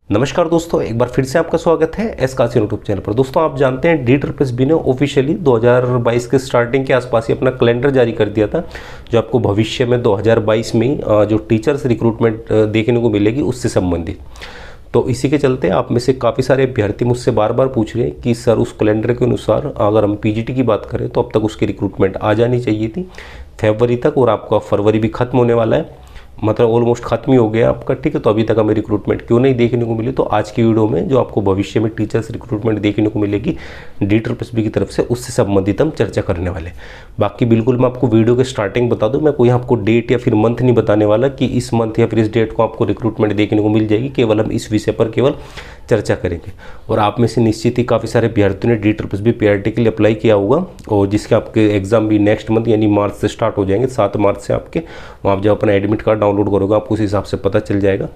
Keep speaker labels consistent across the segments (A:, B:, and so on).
A: नमस्कार दोस्तों, एक बार फिर से आपका स्वागत है एस काशी यूट्यूब चैनल पर। दोस्तों आप जानते हैं DSSB ने ऑफिशियली 2022 के स्टार्टिंग के आसपास ही अपना कैलेंडर जारी कर दिया था, जो आपको भविष्य में 2022 में जो टीचर्स रिक्रूटमेंट देखने को मिलेगी उससे संबंधित। तो इसी के चलते आप में से काफ़ी सारे अभ्यर्थी मुझसे बार बार पूछ रहे हैं कि सर उस कैलेंडर के अनुसार अगर हम PGT की बात करें तो अब तक उसकी रिक्रूटमेंट आ जानी चाहिए थी फरवरी तक, और आपका फरवरी भी खत्म होने वाला है, मतलब ऑलमोस्ट खत्म ही हो गया आपका। ठीक है, तो अभी तक हमें रिक्रूटमेंट क्यों नहीं देखने को मिली। तो आज की वीडियो में जो आपको भविष्य में टीचर्स रिक्रूटमेंट देखने को मिलेगी DSSB की तरफ से, उससे संबंधित हम चर्चा करने वाले। बाकी बिल्कुल मैं आपको वीडियो के स्टार्टिंग बता दूं, मैं कोई आपको डेट या फिर मंथ नहीं बताने वाला कि इस मंथ या फिर इस डेट को आपको रिक्रूटमेंट देखने को मिल जाएगी। केवल हम इस विषय पर केवल चर्चा करेंगे। और आप में से निश्चित ही काफ़ी सारे अभ्यर्थियों ने DSSB PRT के लिए अप्लाई किया होगा, और जिसके आपके एग्जाम भी नेक्स्ट मंथ यानी मार्च से स्टार्ट हो जाएंगे। 7 मार्च से आपके वहाँ जब अपना एडमिट कार्ड डाउनलोड करोगे आपको उस हिसाब से पता चल जाएगा।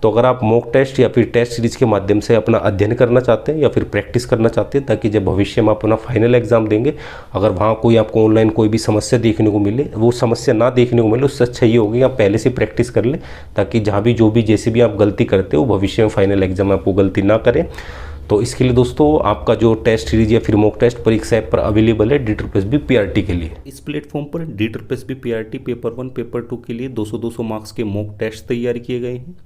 A: तो अगर आप मॉक टेस्ट या फिर टेस्ट सीरीज के माध्यम से अपना अध्ययन करना चाहते हैं या फिर प्रैक्टिस करना चाहते हैं, ताकि जब भविष्य में आप अपना फाइनल एग्जाम देंगे, अगर वहाँ कोई आपको ऑनलाइन कोई भी समस्या देखने को मिले, वो समस्या ना देखने को मिले, उससे अच्छा ये होगी आप पहले से प्रैक्टिस कर लें, ताकि जहाँ भी जो भी जैसे भी आप गलती करते हो भविष्य में फाइनल एग्जाम में आपको गलती ना करें। तो इसके लिए दोस्तों आपका जो टेस्ट सीरीज या फिर मॉक टेस्ट परीक्षा ऐप पर अवेलेबल है DSSB PRT के लिए। इस प्लेटफॉर्म पर DSSB PRT पेपर 1 पेपर 2 के लिए 200 मार्क्स के मॉक टेस्ट तैयार किए गए हैं,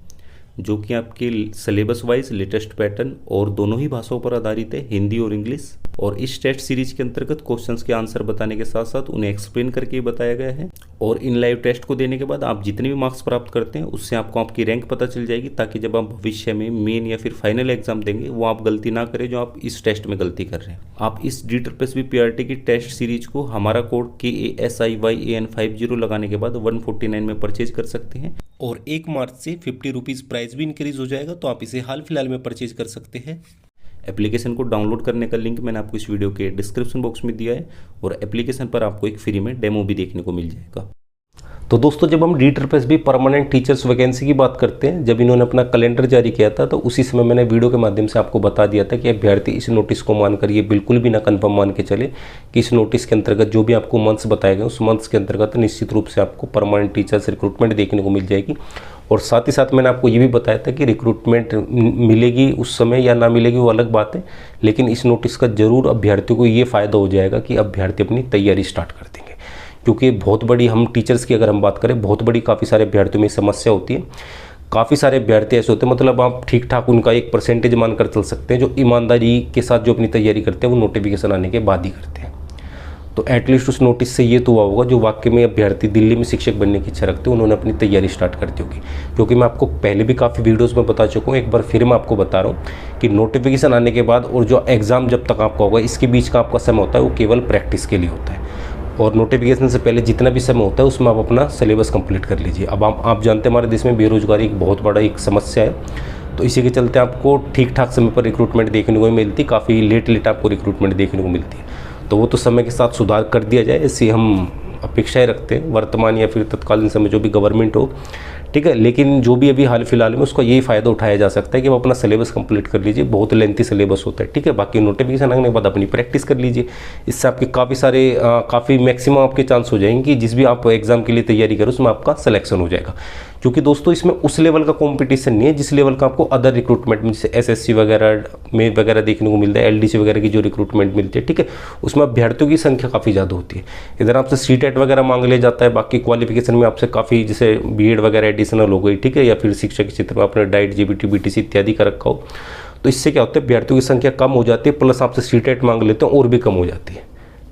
A: जो कि आपके सिलेबस वाइज लेटेस्ट पैटर्न और दोनों ही भाषाओं पर आधारित है, हिंदी और इंग्लिश। और इस टेस्ट सीरीज के अंतर्गत क्वेश्चंस के आंसर बताने के साथ साथ उन्हें एक्सप्लेन करके बताया गया है। और इन लाइव टेस्ट को देने के बाद आप जितने भी मार्क्स प्राप्त करते हैं उससे आपको आपकी रैंक पता चल जाएगी, ताकि जब आप भविष्य में मेन या फिर फाइनल एग्जाम देंगे वो आप गलती ना करें जो आप इस टेस्ट में गलती कर रहे हैं। आप इस DSSB PRT की टेस्ट सीरीज को हमारा कोड KASIYAN50 लगाने के बाद 149 में परचेज कर सकते हैं, और 1 मार्च से 50 रुपीज़ प्राइस भी इंक्रीज हो जाएगा, तो आप इसे हाल फिलहाल में परचेज कर सकते हैं। एप्लीकेशन को डाउनलोड करने का लिंक मैंने आपको इस वीडियो के डिस्क्रिप्शन बॉक्स में दिया है, और एप्लीकेशन पर आपको एक फ्री में डेमो भी देखने को मिल जाएगा। तो दोस्तों जब हम DSSB परमानेंट टीचर्स वैकेंसी की बात करते हैं, जब इन्होंने अपना कैलेंडर जारी किया था तो उसी समय मैंने वीडियो के माध्यम से आपको बता दिया था कि अभ्यर्थी इस नोटिस को मानकर ये बिल्कुल भी ना कन्फर्म मान के चले कि इस नोटिस के अंतर्गत जो भी आपको मंथ्स बताए गए उस मंथ्स के अंतर्गत निश्चित रूप से आपको परमानेंट टीचर्स रिक्रूटमेंट देखने को मिल जाएगी। और साथ ही साथ मैंने आपको ये भी बताया था कि रिक्रूटमेंट मिलेगी उस समय या ना मिलेगी वो अलग बात है, लेकिन इस नोटिस का जरूर अभ्यर्थियों को ये फ़ायदा हो जाएगा कि अभ्यर्थी अपनी तैयारी स्टार्ट कर देंगे। क्योंकि बहुत बड़ी हम टीचर्स की अगर हम बात करें, बहुत बड़ी काफ़ी सारे अभ्यर्थियों में समस्या होती है। काफ़ी सारे अभ्यर्थी ऐसे होते हैं, मतलब आप ठीक ठाक उनका एक परसेंटेज मानकर चल सकते हैं, जो ईमानदारी के साथ जो अपनी तैयारी करते हैं वो नोटिफिकेशन आने के बाद ही करते हैं। तो एटलीस्ट उस नोटिस से ये तो हुआ होगा जो वाकई में अभ्यर्थी दिल्ली में शिक्षक बनने की इच्छा रखते हैं, उन्होंने अपनी तैयारी स्टार्ट कर दी होगी। क्योंकि मैं आपको पहले भी काफ़ी वीडियोस में बता चुका हूँ, एक बार फिर मैं आपको बता रहा हूँ कि नोटिफिकेशन आने के बाद और जो एग्ज़ाम जब तक आपका होगा, इसके बीच का आपका समय होता है वो केवल प्रैक्टिस के लिए होता है। और नोटिफिकेशन से पहले जितना भी समय होता है उसमें आप अपना सिलेबस कंप्लीट कर लीजिए। अब आप जानते हैं हमारे देश में बेरोजगारी एक बहुत बड़ा एक समस्या है, तो इसी के चलते आपको ठीक ठाक समय पर रिक्रूटमेंट देखने को मिलती, काफ़ी लेट आपको रिक्रूटमेंट देखने को मिलती है। तो वो तो समय के साथ सुधार कर दिया जाए, ऐसी हम अपेक्षाएं रखते हैं, वर्तमान या फिर तत्कालीन समय जो भी गवर्नमेंट हो। ठीक है, लेकिन जो भी अभी हाल फिलहाल में उसका यही फ़ायदा उठाया जा सकता है कि वो अपना सिलेबस कंप्लीट कर लीजिए। बहुत लेंथी सिलेबस होता है, ठीक है। बाकी नोटिफिकेशन आने के बाद अपनी प्रैक्टिस कर लीजिए, इससे आपके काफ़ी मैक्सिमम आपके चांस हो जाएंगे कि जिस भी आप एग्ज़ाम के लिए तैयारी करो उसमें आपका सिलेक्शन हो जाएगा। क्योंकि दोस्तों इसमें उस लेवल का कंपटीशन नहीं है जिस लेवल का आपको अदर रिक्रूटमेंट में जैसे SSC वगैरह देखने को मिलता है, LDC वगैरह की जो रिक्रूटमेंट मिलती है, ठीक है, उसमें अभ्यर्थियों की संख्या काफ़ी ज़्यादा होती है। इधर आपसे CTET वगैरह मांग लिया जाता है, बाकी क्वालिफिकेशन में आपसे काफ़ी जैसे BEd वगैरह एडिशनल हो गई, ठीक है, या फिर शिक्षक के क्षेत्र में आपने डाइट GBT BTC इत्यादि का रखा हो, तो इससे क्या होता है अभ्यर्थियों की संख्या कम हो जाती है, प्लस आपसे CTET मांग लेते हैं और भी कम हो जाती है,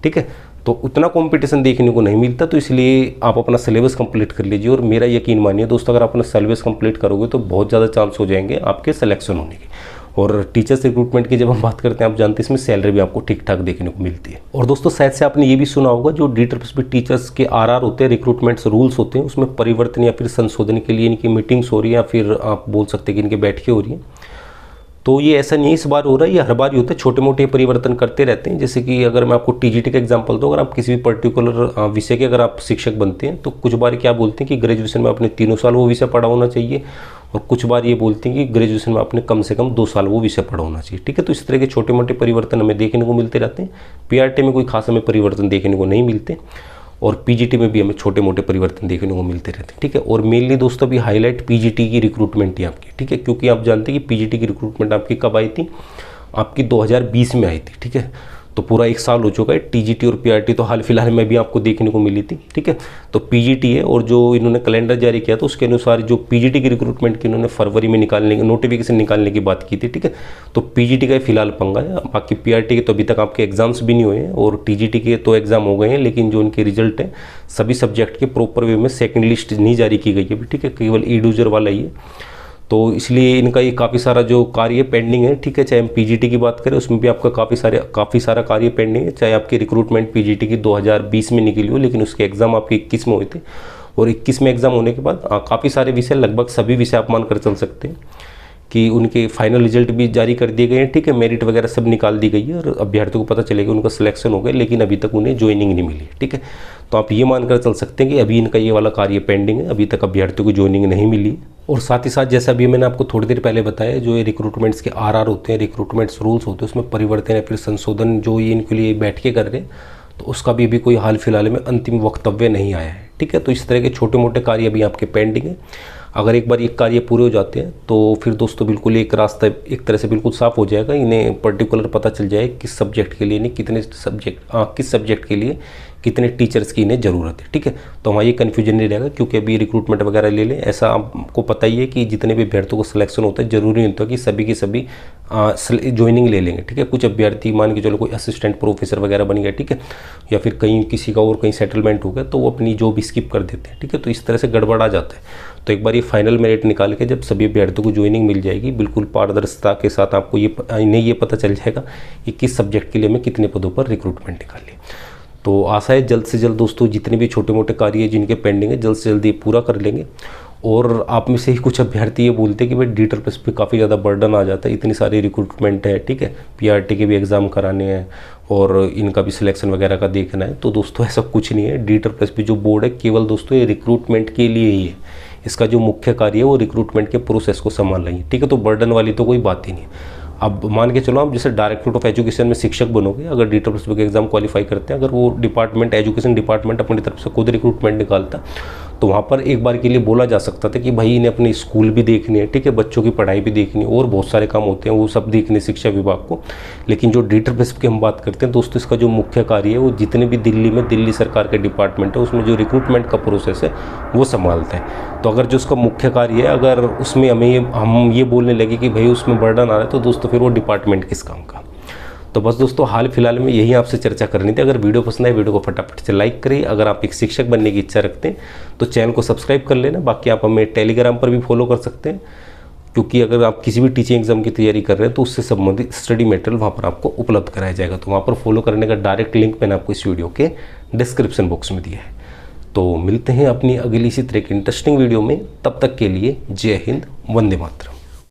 A: ठीक है। तो उतना कंपटीशन देखने को नहीं मिलता, तो इसलिए आप अपना सिलेबस कंप्लीट कर लीजिए। और मेरा यकीन मानिए दोस्तों, अगर आप अपना सिलेबस कंप्लीट करोगे तो बहुत ज़्यादा चांस हो जाएंगे आपके सिलेक्शन होने के। और टीचर्स रिक्रूटमेंट की जब हम बात करते हैं, आप जानते हैं इसमें सैलरी भी आपको ठीक ठाक देखने को मिलती है। और दोस्तों शायद से आपने ये भी सुना होगा, जो DSSB टीचर्स के RR होते हैं, रिक्रूटमेंट्स रूल्स होते हैं, उसमें परिवर्तन या फिर संशोधन के लिए इनकी मीटिंग्स हो रही है, या फिर आप बोल सकते हैं कि इनकी बैठकें हो रही हैं। तो ये ऐसा नहीं इस बार हो रहा है, ये हर बार ही होता है, छोटे मोटे परिवर्तन करते रहते हैं। जैसे कि अगर मैं आपको TGT का एग्जांपल दूं, अगर आप किसी भी पर्टिकुलर विषय के अगर आप शिक्षक बनते हैं तो कुछ बार क्या बोलते हैं कि ग्रेजुएशन में आपने 3 साल वो विषय पढ़ा होना चाहिए, और कुछ बार ये बोलते हैं कि ग्रेजुएशन में आपने कम से कम 2 साल वो विषय पढ़ा होना चाहिए, ठीक है। तो इस तरह के छोटे मोटे परिवर्तन हमें देखने को मिलते रहते हैं। PRT में कोई खास हमें परिवर्तन देखने को नहीं मिलते। और पीजीटी में भी हमें छोटे मोटे परिवर्तन देखने को मिलते रहते हैं, ठीक है। और मेनली दोस्तों अभी हाईलाइट पीजीटी की रिक्रूटमेंट ही आपकी, ठीक है, क्योंकि आप जानते हैं कि पीजीटी की रिक्रूटमेंट आपकी कब आई थी, आपकी 2020 में आई थी, ठीक है। तो पूरा 1 साल हो चुका है। टीजीटी और पीआरटी तो हाल फिलहाल में भी आपको देखने को मिली थी, ठीक है। तो पीजीटी है, और जो इन्होंने कैलेंडर जारी किया था उसके अनुसार जो पीजीटी की रिक्रूटमेंट की इन्होंने फरवरी में निकालने की नोटिफिकेशन निकालने की बात की थी, ठीक है। तो पीजीटी का फिलहाल पंगा है। बाकी पीआरटी के तो अभी तक आपके एग्जाम्स भी नहीं हुए हैं, और टीजीटी के तो एग्जाम हो गए हैं, लेकिन जो उनके रिजल्ट हैं सभी सब्जेक्ट के प्रॉपर वे में सेकेंड लिस्ट नहीं जारी की गई है अभी, ठीक है। केवल ईडूजर वाला ही है। तो इसलिए इनका ये काफ़ी सारा जो कार्य पेंडिंग है, ठीक है। चाहे हम पीजीटी की बात करें उसमें भी आपका काफ़ी सारा कार्य पेंडिंग है। चाहे आपकी रिक्रूटमेंट पीजीटी की 2020 में निकली हो, लेकिन उसके एग्ज़ाम आपके 21 में हुए थे, और 21 में एग्ज़ाम होने के बाद काफ़ी सारे विषय, लगभग सभी विषय आप मान कर चल सकते हैं कि उनके फाइनल रिजल्ट भी जारी कर दिए गए हैं, ठीक है। मेरिट वगैरह सब निकाल दी गई है, और अभ्यर्थियों को पता चलेगा उनका सिलेक्शन हो गया, लेकिन अभी तक उन्हें ज्वाइनिंग नहीं मिली, ठीक है। तो आप ये मानकर चल सकते हैं कि अभी इनका ये वाला कार्य पेंडिंग है, अभी तक अभ्यर्थियों को ज्वाइनिंग नहीं मिली। और साथ ही साथ जैसा अभी मैंने आपको थोड़ी देर पहले बताया, जो ये रिक्रूटमेंट्स के आरआर होते हैं, रिक्रूटमेंट्स रूल्स होते हैं, उसमें परिवर्तन या फिर संशोधन जो ये इनके लिए बैठकें कर रहे हैं, तो उसका भी अभी कोई हाल फिलहाल में अंतिम वक्तव्य नहीं आया है, ठीक है। तो इस तरह के छोटे मोटे कार्य अभी आपके पेंडिंग है। अगर एक बार ये कार्य पूरे हो जाते हैं तो फिर दोस्तों बिल्कुल एक रास्ता एक तरह से बिल्कुल साफ हो जाएगा। इन्हें पर्टिकुलर पता चल जाए किस सब्जेक्ट के लिए इन्हें किस सब्जेक्ट के लिए कितने टीचर्स की इन्हें ज़रूरत है, ठीक है। तो वहाँ ये कन्फ्यूजन नहीं रहेगा, क्योंकि अभी रिक्रूटमेंट वगैरह ले लें, ऐसा आपको पता ही है कि जितने भी अभ्यर्थियों को सिलेक्शन होता है ज़रूरी नहीं होता कि सभी के सभी ज्वाइनिंग ले लेंगे, ठीक है। कुछ अभ्यर्थी मान के चलो कोई असिस्टेंट प्रोफेसर वगैरह बन गया, ठीक है, या फिर कहीं किसी का और कहीं सेटलमेंट हो गया, तो वो अपनी जॉब स्किप कर देते हैं, ठीक है। तो इस तरह से गड़बड़ा जाता है। तो एक बार ये फाइनल मेरिट निकाल के जब सभी अभ्यर्थियों को ज्वाइनिंग मिल जाएगी, बिल्कुल पारदर्शिता के साथ आपको इन्हें ये पता चल जाएगा कि किस सब्जेक्ट के लिए हमें कितने पदों पर रिक्रूटमेंट निकाली। तो आशा है जल्द से जल्द दोस्तों जितने भी छोटे मोटे कार्य जिनके पेंडिंग है जल्द से जल्द ये पूरा कर लेंगे। और आप में से ही कुछ अभ्यर्थी ये बोलते हैं कि भाई DEET पे काफ़ी ज़्यादा बर्डन आ जाता है, इतनी सारी रिक्रूटमेंट है, ठीक है, पीआरटी के भी एग्ज़ाम कराने हैं और इनका भी सिलेक्शन वगैरह का देखना है। तो दोस्तों ऐसा कुछ नहीं है। DEET भी जो बोर्ड है केवल दोस्तों ये रिक्रूटमेंट के लिए ही है। इसका जो मुख्य कार्य है वो रिक्रूटमेंट के प्रोसेस को संभाल रही है, ठीक है। तो बर्डन वाली तो कोई बात ही नहीं है। अब मान के चलो आप जैसे डायरेक्टरेट ऑफ एजुकेशन में शिक्षक बनोगे, अगर DEET के एग्जाम क्वालिफाई करते हैं, अगर वो डिपार्टमेंट एजुकेशन डिपार्टमेंट अपनी तरफ से खुद रिक्रूटमेंट निकालता, तो वहाँ पर एक बार के लिए बोला जा सकता था कि भाई इन्हें अपनी स्कूल भी देखनी है, ठीक है, बच्चों की पढ़ाई भी देखनी है, और बहुत सारे काम होते हैं वो सब देखने शिक्षा विभाग को। लेकिन जो DEET की हम बात करते हैं दोस्तों, इसका जो मुख्य कार्य है वो जितने भी दिल्ली सरकार के डिपार्टमेंट है उसमें जो रिक्रूटमेंट का प्रोसेस है वो संभालता है। तो अगर जो उसका मुख्य कार्य है अगर उसमें हम ये बोलने लगे कि भाई उसमें बर्डन आ रहा है, तो दोस्तों फिर वो डिपार्टमेंट किस काम का। तो बस दोस्तों हाल फिलहाल में यही आपसे चर्चा करनी थी। अगर वीडियो पसंद आए वीडियो को फटाफट से लाइक करिए। अगर आप एक शिक्षक बनने की इच्छा रखते हैं तो चैनल को सब्सक्राइब कर लेना। बाकी आप हमें टेलीग्राम पर भी फॉलो कर सकते हैं, क्योंकि अगर आप किसी भी टीचिंग एग्जाम की तैयारी कर रहे हैं तो उससे संबंधित स्टडी मटेरियल वहाँ पर आपको उपलब्ध कराया जाएगा। तो वहाँ पर फॉलो करने का डायरेक्ट लिंक मैंने आपको इस वीडियो के डिस्क्रिप्शन बॉक्स में दिया है। तो मिलते हैं अपनी अगली इसी तरह की इंटरेस्टिंग वीडियो में। तब तक के लिए जय हिंद, वंदे मातरम।